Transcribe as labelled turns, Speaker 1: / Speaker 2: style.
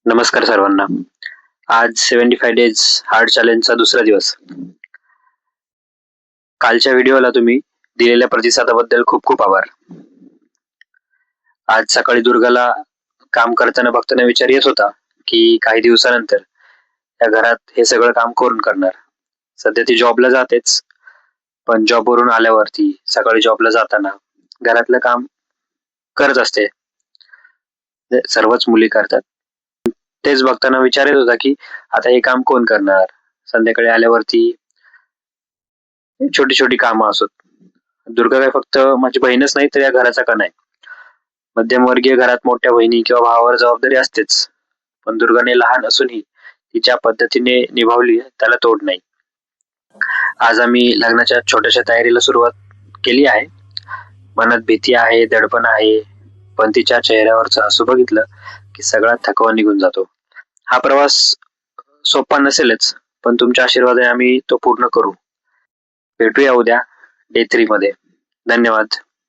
Speaker 1: नमस्कार सर्वांना. आज 75 डेज हार्ड चॅलेंजचा दुसरा दिवस. कालच्या व्हिडिओला तुम्ही दिलेल्या प्रतिसादाबद्दल खूप खूप आभार. आज सकाळी दुर्गाला काम करताना बघताना विचार येत होता की काही दिवसानंतर या घरात हे सगळं काम कोण करणार. सध्या ती जॉबला जातेच, पण जॉबवरून आल्यावरती सकाळी जॉबला जाताना घरातलं काम करत असते. सर्वच मुली करतात. तेच बघताना विचार येत होता की आता हे काम कोण करणार. संध्याकाळी आल्यावरती छोटी छोटी कामं असोत. दुर्गा काय फक्त माझी बहीणच नाही तर या घराचा कणा आहे. मध्यमवर्गीय घरात मोठ्या बहिणी किंवा भावावर जबाबदारी असतेच, पण दुर्गाने लहान असूनही तिच्या पद्धतीने निभावली त्याला तोड नाही. आज आम्ही लग्नाच्या छोट्याशा तयारीला सुरुवात केली आहे. मनात भीती आहे, दडपण आहे, पण तिच्या चेहऱ्यावरचं हसू बघितलं की सगळा थकवा निघून जातो. हा प्रवास सोपा नसेलच, पण तुमच्या आशीर्वादाने आम्ही तो पूर्ण करू. भेटूया उद्या डे 3 मध्ये. धन्यवाद.